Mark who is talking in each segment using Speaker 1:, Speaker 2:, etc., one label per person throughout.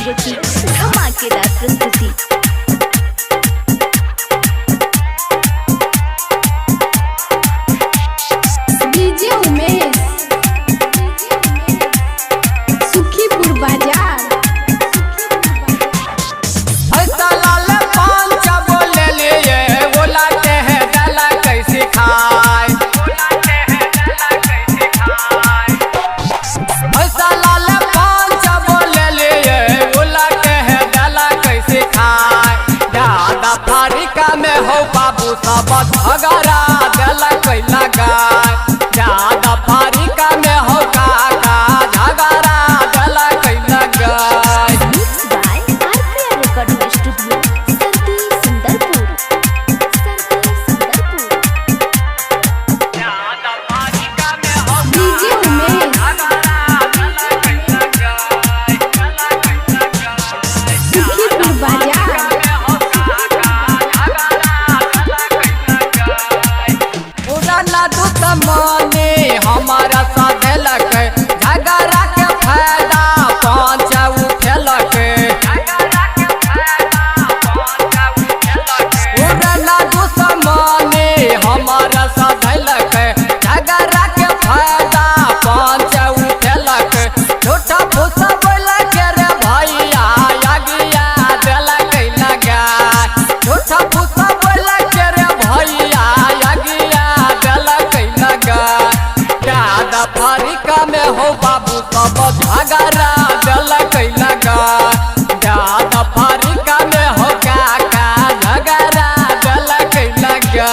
Speaker 1: Studio की धमाकेदार प्रस्तुति। डीजे उमेश सुखीपुर बाजार।
Speaker 2: बाबू सब झगड़ा दिल कैला गाय ज्यादा फारिका में हो काका झगड़ा दिल कैला गाय।
Speaker 1: Recording studio Sundarpur.
Speaker 2: ज्यादा फारिका में हो
Speaker 1: डीजे उमेश सुखीपुर बाजार।
Speaker 2: मने हमारा साधे लग झगड़ा के फायदा पाँच उठेलक दुश्मने हमारा साधे लग झगड़ा के फायदा पाँच उठेलक झूठा फूसा बोलक रे भैया आगिया दिलक लगा झूठा फूसा बोलक रे भैया आगिया दिलक लगा। ज्यादा फारिका में हो बाबू सब झगड़ा दिलक लगा ज्यादा फारिका में हो काका झगड़ा दिलक लगा।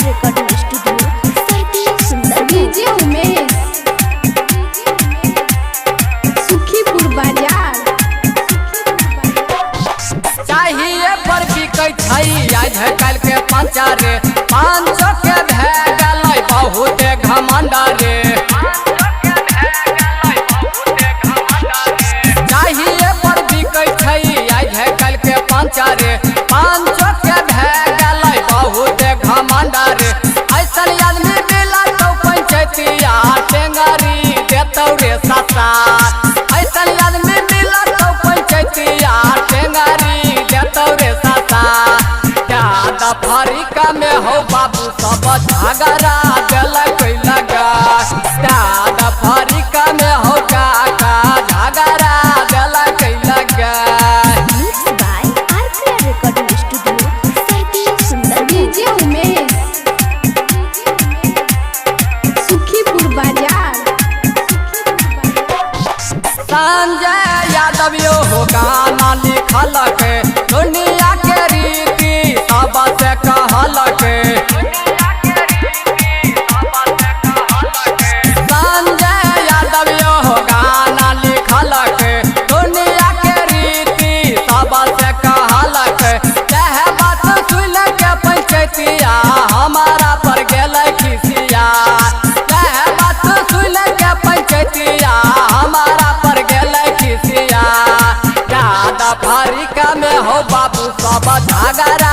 Speaker 1: रिकॉर्डिंग स्टूडियो सुंदर। डीजे उमेश सुखीपुर बाजार।
Speaker 2: चाहिए पर बिकै छै आज कल के पंचारे 500 के भे गलै बहुत घमंड रे चाहिए पर बिकै छै आज कल के पंचारे 500 के भे गलै बहुत घमंड रे ऐसन आदमी मिला तो पंचायतिया टेंगरी देतौ रे ससा ऐसन आदमी मिला तो पंचायतिया टेंगरी देतौ रे ससा। ज्यादा फारिका में हो बाबू सब झगड़ा दिलक लगा ज्यादा फारिका में हो काका झगड़ा दिलक लगा।
Speaker 1: रिकॉर्डिंग स्टूडियो सुंदर। डीजे उमेश सुखीपुर बाजार।
Speaker 2: संजय यादव यो हो गाना लिखलक दुनिया के रीति सब से कहलक संजय यादव यो हो गाना लिखलक दुनिया के रीति सब से कहलक चाहे बात सुन के पंचायतिया हमारा पर गेल खिसिया चाहे बात सुन के पंचायतिया हमारा पर गेल खिसिया। ज्यादा फारिका में हो बाबू सब झगड़ा